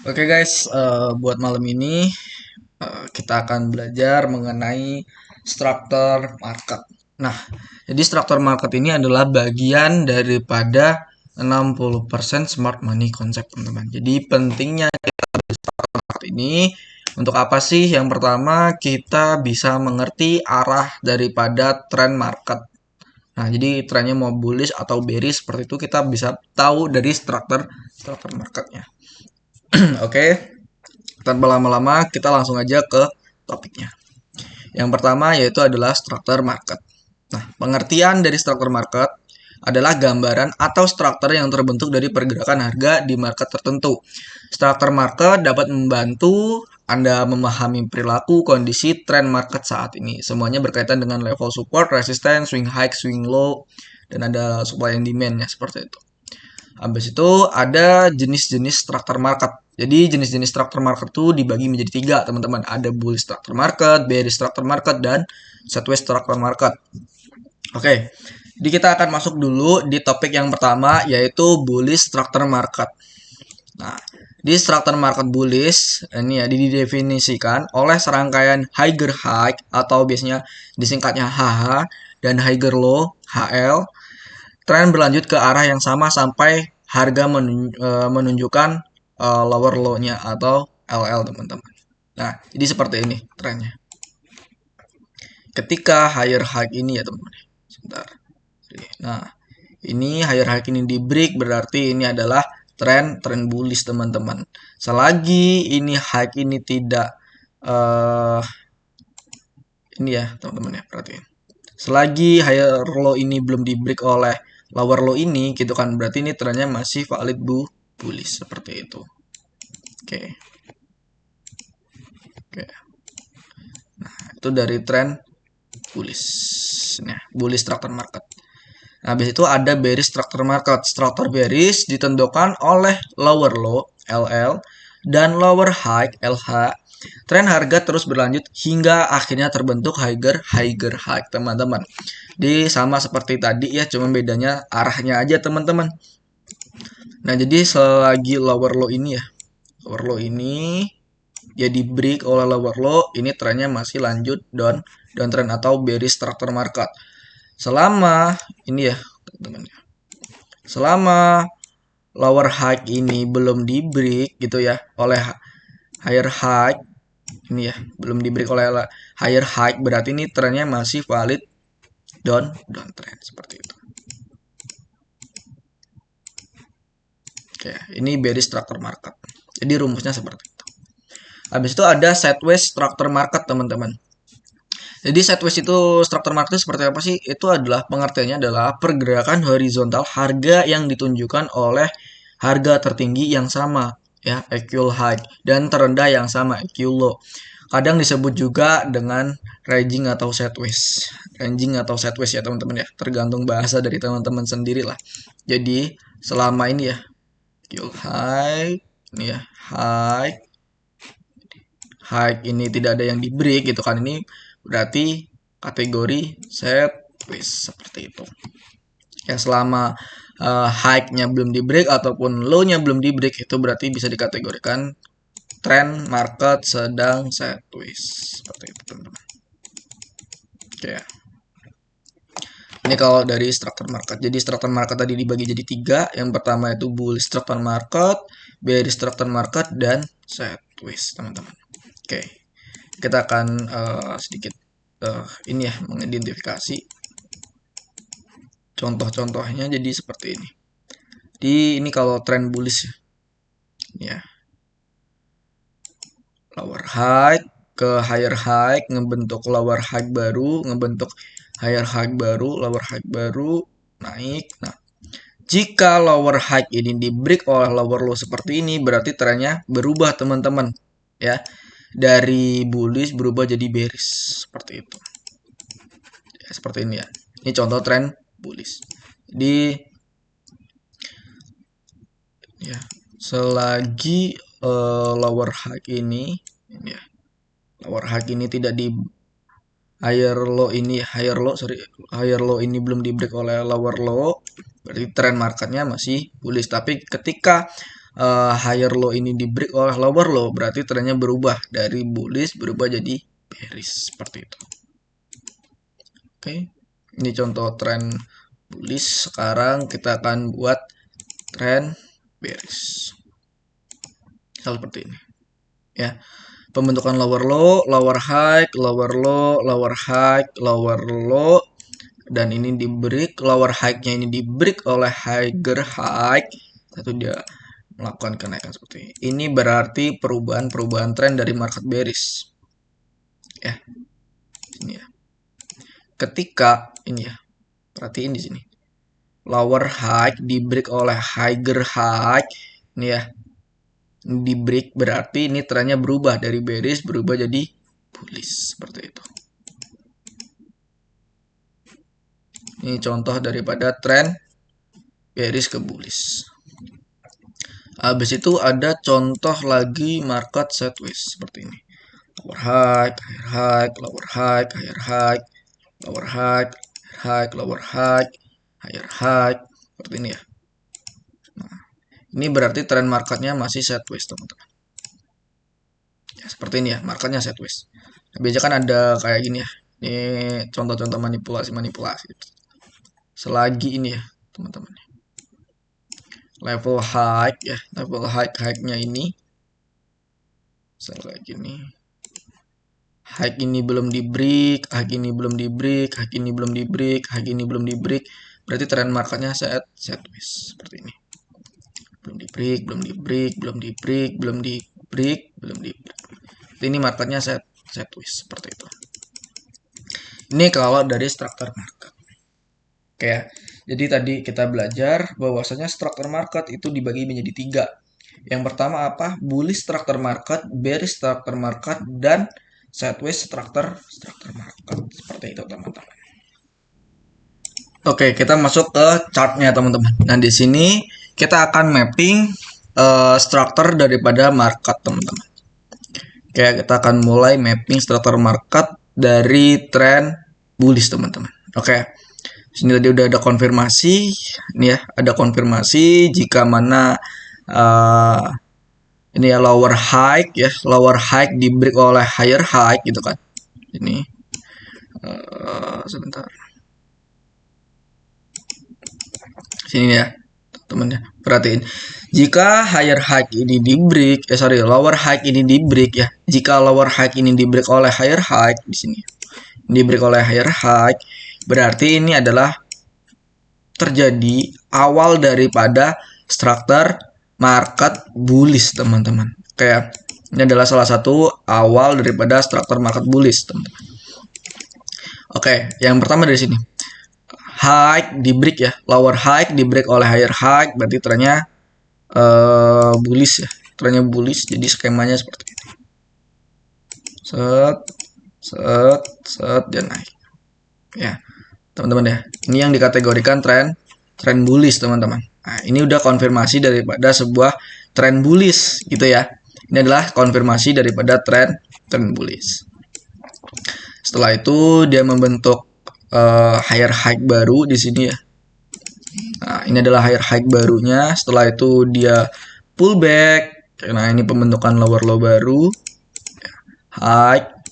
Oke guys, buat malam ini kita akan belajar mengenai struktur market. Nah, jadi struktur market ini adalah bagian daripada 60% smart money konsep, teman-teman. Jadi pentingnya market ini untuk apa sih? Yang pertama, kita bisa mengerti arah daripada tren market. Nah, jadi trennya mau bullish atau bearish seperti itu kita bisa tahu dari struktur marketnya. Oke. Tanpa lama-lama, kita langsung aja ke topiknya. Yang pertama yaitu adalah struktur market. Nah, pengertian dari struktur market adalah gambaran atau struktur yang terbentuk dari pergerakan harga di market tertentu. Struktur market dapat membantu Anda memahami perilaku, kondisi, tren market saat ini. Semuanya berkaitan dengan level support, resistance, swing high, swing low, dan ada supply and demand-nya seperti itu. Habis itu ada jenis-jenis struktur market. Jadi jenis-jenis struktur market itu dibagi menjadi tiga, teman-teman. Ada bullish struktur market, bearish struktur market, dan sideways struktur market. Oke, jadi kita akan masuk dulu di topik yang pertama, yaitu bullish struktur market. Nah, di struktur market bullish ini ya didefinisikan oleh serangkaian higher high atau biasanya disingkatnya HH dan higher low HL. Tren berlanjut ke arah yang sama sampai harga menunjukkan lower low-nya atau LL, teman-teman. Nah, jadi seperti ini trennya. Ketika higher high ini ya, teman-teman. Sebentar. Nah, ini higher high ini di break berarti ini adalah tren bullish, teman-teman. Selagi ini high ini tidak ini ya, teman-teman ya, perhatiin. Selagi higher low ini belum di break oleh lower low ini gitu kan, berarti ini trennya masih valid bullish seperti itu. Oke. Oke. Nah, itu dari tren bullish. Nah, bullish struktur market. Nah, habis itu ada bearish struktur market. Struktur bearish ditentukan oleh lower low LL dan lower high LH. Tren harga terus berlanjut hingga akhirnya terbentuk higher high, teman-teman. Jadi sama seperti tadi ya, cuma bedanya arahnya aja, teman-teman. Nah, jadi selagi lower low ini ya, lower low ini jadi break oleh lower low, ini trennya masih lanjut downtrend atau bearish struktur market. Selama ini ya, teman-teman. Selama lower high ini belum di break gitu ya oleh higher high ini ya, belum di break oleh higher high, berarti ini trennya masih valid downtrend seperti itu. Oke, ini bearish struktur market. Jadi rumusnya seperti itu. Habis itu ada sideways struktur market, teman-teman. Jadi sideways itu struktur market seperti apa sih? Itu adalah pengertiannya adalah pergerakan horizontal harga yang ditunjukkan oleh harga tertinggi yang sama ya, equal high, dan terendah yang sama, equal low. Kadang disebut juga dengan ranging atau sideways. Ranging atau sideways ya, teman-teman ya. Tergantung bahasa dari teman-teman sendiri lah. Jadi selama ini ya, equal high, ini ya, high ini tidak ada yang di break gitu kan, ini berarti kategori sideways seperti itu ya. Selama high-nya belum di break ataupun low-nya belum di break, itu berarti bisa dikategorikan trend market sedang sideways seperti itu, teman-teman. Oke ya. Ini kalau dari struktur market. Jadi struktur market tadi dibagi jadi tiga. Yang pertama itu bullish struktur market, bearish struktur market, dan sideways, teman-teman. Oke, kita akan sedikit ini ya, mengidentifikasi contoh-contohnya. Jadi seperti ini. Ini kalau tren bullish ya, lower high ke higher high, ngebentuk lower high baru, ngebentuk higher high baru, lower high baru, naik. Nah, jika lower high ini di break oleh lower low seperti ini, berarti trennya berubah, teman-teman ya, dari bullish berubah jadi bearish seperti itu ya, seperti ini ya. Ini contoh tren bullish. Jadi ya, selagi lower high ini ya, lower high ini tidak di higher low ini belum di break oleh lower low, berarti tren marketnya masih bullish. Tapi ketika higher low ini di break oleh lower low, berarti trennya berubah dari bullish berubah jadi bearish seperti itu. Oke, ini contoh tren bullish. Sekarang kita akan buat tren bearish seperti ini ya. Pembentukan lower low, lower high, lower low, lower high, lower low, dan ini di break. Lower high-nya ini di break oleh higher high, satu dia melakukan kenaikan seperti ini. Ini berarti perubahan tren dari market bearish ya. Ini ya. Ketika ini ya, perhatiin di sini. Lower high di break oleh higher high, ini ya. Di break berarti ini trennya berubah dari bearish berubah jadi bullish seperti itu. Ini contoh daripada tren bearish ke bullish. Habis itu ada contoh lagi market sideways seperti ini. Lower high, higher high, lower high, higher high, lower high, high, lower high, higher high, seperti ini ya. Nah, ini berarti tren marketnya masih sideways teman-teman. Ya, seperti ini ya, marketnya sideways. Nah, biasanya kan ada kayak gini ya. Ini contoh-contoh manipulasi. Selagi ini ya, teman-teman. Level high ya, level high-nya ini. Selagi ini. High ini belum di break, high ini belum di break, high ini belum di break, high ini belum di break. Berarti tren marketnya sideways seperti ini. Belum di break, belum di break, belum di break, belum di break, belum di break. Ini marketnya sideways seperti itu. Ini kalau dari struktur market. Oke ya. Jadi tadi kita belajar bahwasanya struktur market itu dibagi menjadi 3. Yang pertama apa? Bullish struktur market, bearish struktur market, dan sideways struktur market. Seperti itu teman-teman. Oke, kita masuk ke chartnya teman-teman. Nah di sini kita akan mapping struktur daripada market teman-teman. Oke, kita akan mulai mapping struktur market dari tren bullish teman-teman. Oke, sini tadi udah ada konfirmasi, ini ya ada konfirmasi jika mana ini ya lower high ya, lower high di break oleh higher high gitu kan. Ini sebentar. Sini ya teman-teman ya, perhatiin. Jika higher high ini di break, lower high ini di break ya. Jika lower high ini di break oleh higher high di sini, di break oleh higher high, berarti ini adalah terjadi awal daripada struktur market bullish teman-teman. Kayak ini adalah salah satu awal daripada struktur market bullish teman-teman. Oke, yang pertama dari sini. High di break ya, lower high di break oleh higher high, berarti trennya bullish ya, trennya bullish. Jadi skemanya seperti ini, set dan naik ya teman-teman ya. Ini yang dikategorikan tren bullish teman-teman. Nah ini udah konfirmasi daripada sebuah tren bullish gitu ya. Ini adalah konfirmasi daripada tren bullish. Setelah itu dia membentuk higher high baru di sini ya. Nah, ini adalah higher high barunya. Setelah itu dia pullback. Nah, ini pembentukan lower low baru. High.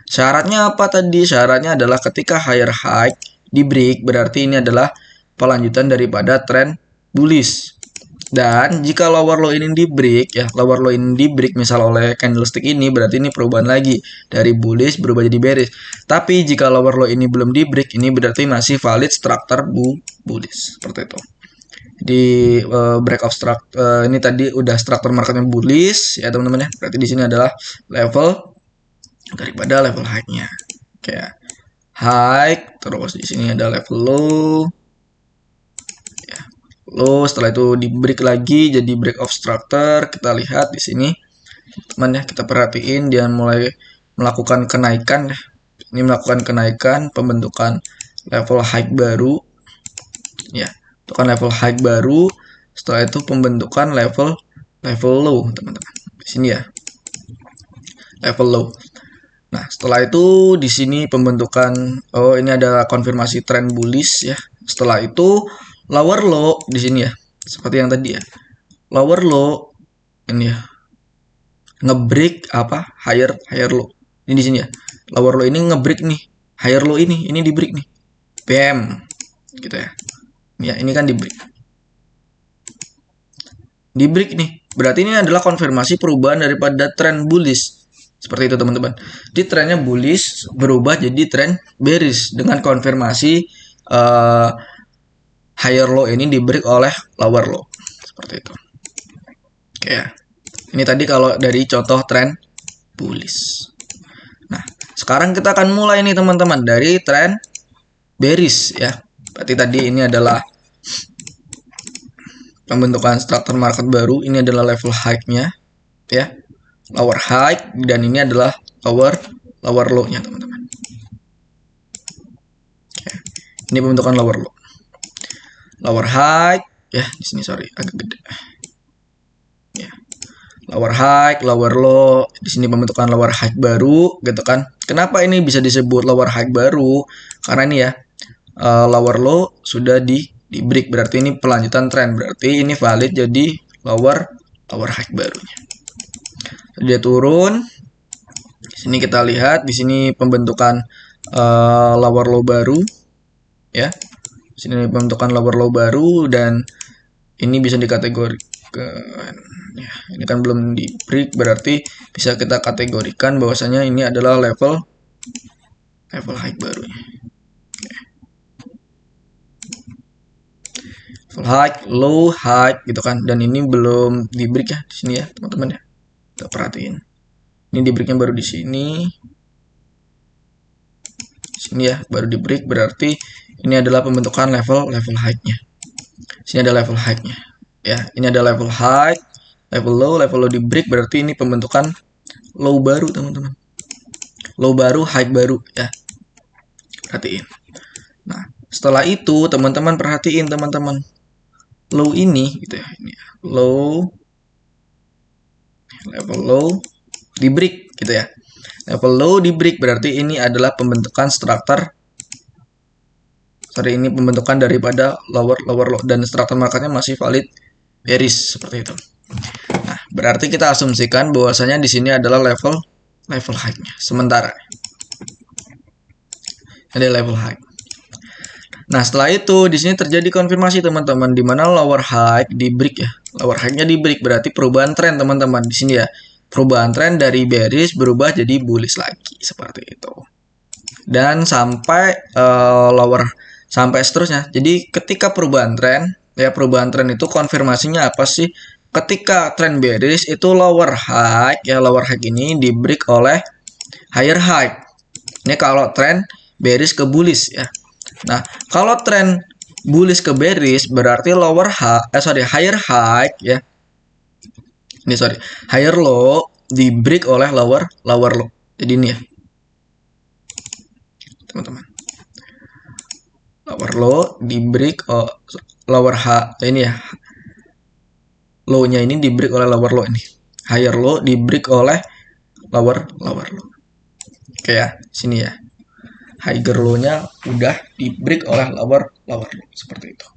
Syaratnya apa tadi? Syaratnya adalah ketika higher high di break, berarti ini adalah pelanjutan daripada tren bullish. Dan jika lower low ini di break ya, lower low ini di break misal oleh candlestick ini, berarti ini perubahan lagi dari bullish berubah jadi bearish. Tapi jika lower low ini belum di break, ini berarti masih valid struktur bullish seperti itu. Di break of structure ini tadi udah struktur marketnya bullish ya teman-teman ya. Berarti di sini adalah level daripada level high-nya. Kayak high, terus di sini ada level low. Lalu setelah itu di break lagi jadi break of structure. Kita lihat di sini teman ya, kita perhatiin dia mulai melakukan kenaikan ya. Ini melakukan kenaikan, pembentukan level high baru ya, pembentukan level high baru. Setelah itu pembentukan level low teman-teman di sini ya, level low. Nah setelah itu di sini pembentukan, oh ini ada konfirmasi tren bullish ya. Setelah itu lower low di sini ya, seperti yang tadi ya, lower low ini ya, ngebreak apa higher low. Ini di sini ya. Lower low ini ngebreak nih. Higher low ini di break nih. BM gitu ya. Ya, ini kan di break. Di break nih. Berarti ini adalah konfirmasi perubahan daripada tren bullish. Seperti itu teman-teman. Di trennya bullish berubah jadi tren bearish dengan konfirmasi higher low ini di break oleh lower low. Seperti itu. Oke ya. Ini tadi kalau dari contoh tren bullish. Nah, sekarang kita akan mulai nih teman-teman dari tren bearish ya. Berarti tadi ini adalah pembentukan struktur market baru. Ini adalah level high-nya ya. Lower high dan ini adalah lower low-nya teman-teman. Oke. Ini pembentukan lower low. Lower high ya, di sini sorry agak gede. Ya. Lower high, lower low. Di sini pembentukan lower high baru gitu kan. Kenapa ini bisa disebut lower high baru? Karena ini ya, lower low sudah di break, berarti ini pelanjutan tren, berarti ini valid jadi lower high barunya. Dia turun. Di sini kita lihat di sini pembentukan lower low baru ya. Di sini pembentukan lower low baru dan ini bisa dikategorikan ya, ini kan belum di break, berarti bisa kita kategorikan bahwasanya ini adalah level high barunya. Level high, low, high gitu kan, dan ini belum di break ya di sini ya teman-teman ya. Kita perhatiin. Ini di breaknya baru di sini. Sini ya, baru di break, berarti ini adalah pembentukan level high-nya. Sini ada level high-nya. Ya, ini ada level high, level low di break, berarti ini pembentukan low baru teman-teman. Low baru, high baru ya. Perhatiin. Nah, setelah itu teman-teman perhatiin teman-teman. Low ini gitu ya, ini low, level low di break gitu ya. Level low di break berarti ini adalah pembentukan struktur. Sorry, ini pembentukan daripada lower low dan struktur marketnya masih valid bearish seperti itu. Nah, berarti kita asumsikan bahwasanya di sini adalah level high-nya sementara. Ada level high. Nah, setelah itu di sini terjadi konfirmasi teman-teman di mana lower high di break ya. Lower high-nya di break berarti perubahan tren teman-teman di sini ya. Perubahan tren dari bearish berubah jadi bullish lagi seperti itu. Dan sampai sampai seterusnya. Jadi ketika perubahan tren ya, perubahan tren itu konfirmasinya apa sih? Ketika tren bearish itu lower high ya, lower high ini di break oleh higher high. Ini kalau tren bearish ke bullish ya. Nah, kalau tren bullish ke bearish berarti higher high ya. Ini higher low di break oleh lower low. Jadi ini ya. Teman-teman. Lower low di break lower high ini ya. Low-nya ini di break oleh lower low ini. Higher low di break oleh lower low. Oke ya, sini ya. Higher low-nya udah di break oleh lower low seperti itu.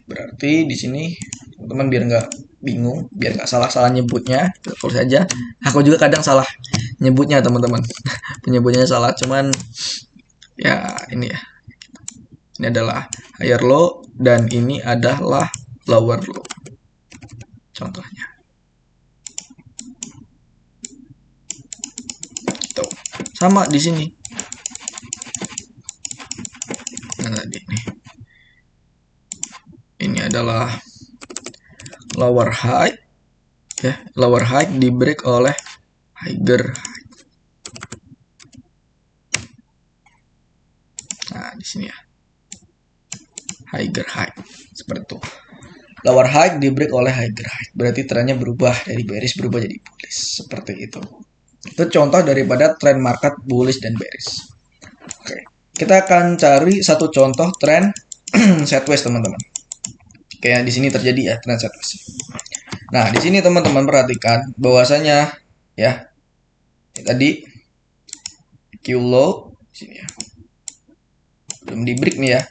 Berarti di sini teman-teman biar nggak bingung, biar nggak salah-salah nyebutnya, terus saja. Aku juga kadang salah nyebutnya teman-teman. Penyebutnya salah, cuman ya ini ya. Ini adalah higher low dan ini adalah lower low. Contohnya. Tuh. Sama di sini. Nah, tadi nih. Ini adalah lower high ya, lower high di break oleh higher high. Nah, di sini ya. Higher high. Seperti itu. Lower high di break oleh higher high. Berarti trennya berubah dari bearish berubah jadi bullish. Seperti itu. Itu contoh daripada tren market bullish dan bearish. Oke. Kita akan cari satu contoh tren sideways teman-teman. Kayak di sini terjadi ya tren sideways. Nah, di sini teman-teman perhatikan bahwasanya ya tadi Q low sini ya. Belum di break nih ya.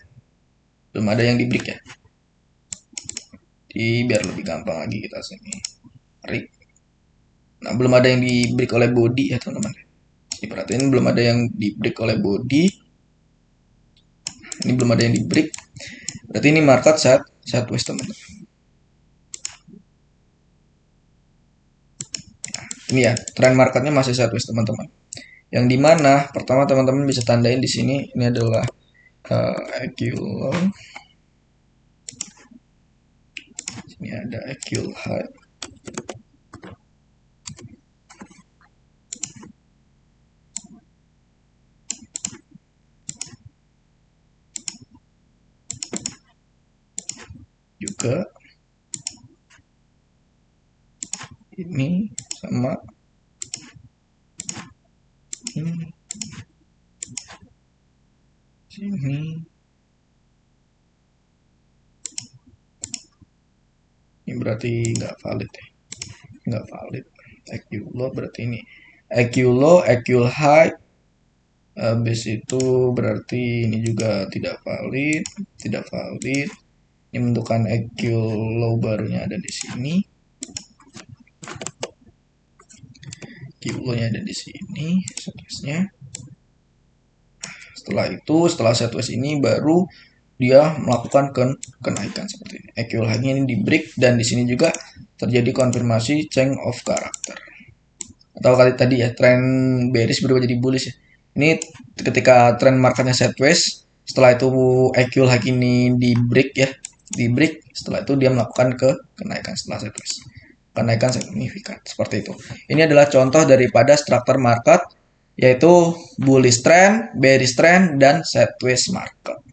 Belum ada yang di break ya. Nah, di sini. Di sini adalah lower high. Lower high di break oleh higher high. Berarti trennya berubah dari bearish berubah jadi bullish seperti itu. Oke. Kita akan cari satu contoh tren sideways teman-teman. Kayak di sini terjadi ya tren sideways. Nah, di sini teman-teman perhatikan bahwasanya ya tadi Q low sini ya. Belum di break nih ya. Belum ada yang di break ya. Jadi biar lebih gampang lagi kita sini tarik. Nah, belum ada yang di break oleh body ya teman-teman. Diperhatiin belum ada yang di break oleh body. Ini belum ada yang di break. Berarti ini market sideways teman-teman. Ini ya, trend marketnya masih sideways teman-teman. Yang dimana pertama teman-teman bisa tandain di sini ini adalah EQ low. Ini ada EQ high. Juga ini sama ini sini. Ini berarti nggak valid ya, nggak valid. EQ low berarti ini EQ low, EQ high. Habis itu berarti ini juga tidak valid, tidak valid. Ini menentukan EQ low barunya ada di sini. EQ low-nya ada di sini, sideways-nya. Setelah itu, setelah sideways ini baru dia melakukan kenaikan seperti ini. EQ high-nya ini di break dan di sini juga terjadi konfirmasi change of character. Atau kali tadi ya, tren bearish berubah jadi bullish ya. Ini ketika tren marketnya sideways, setelah itu EQ high ini di break ya, di break. Setelah itu dia melakukan kenaikan setelah sideways. Kenaikan signifikan seperti itu. Ini adalah contoh daripada struktur market yaitu bullish trend, bearish trend, dan sideways market.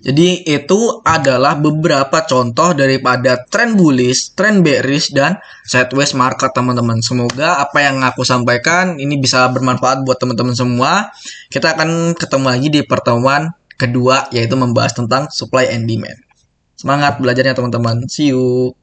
Jadi itu adalah beberapa contoh daripada trend bullish, trend bearish, dan sideways market teman-teman. Semoga apa yang aku sampaikan ini bisa bermanfaat buat teman-teman semua. Kita akan ketemu lagi di pertemuan kedua yaitu membahas tentang supply and demand. Semangat belajarnya teman-teman. See you.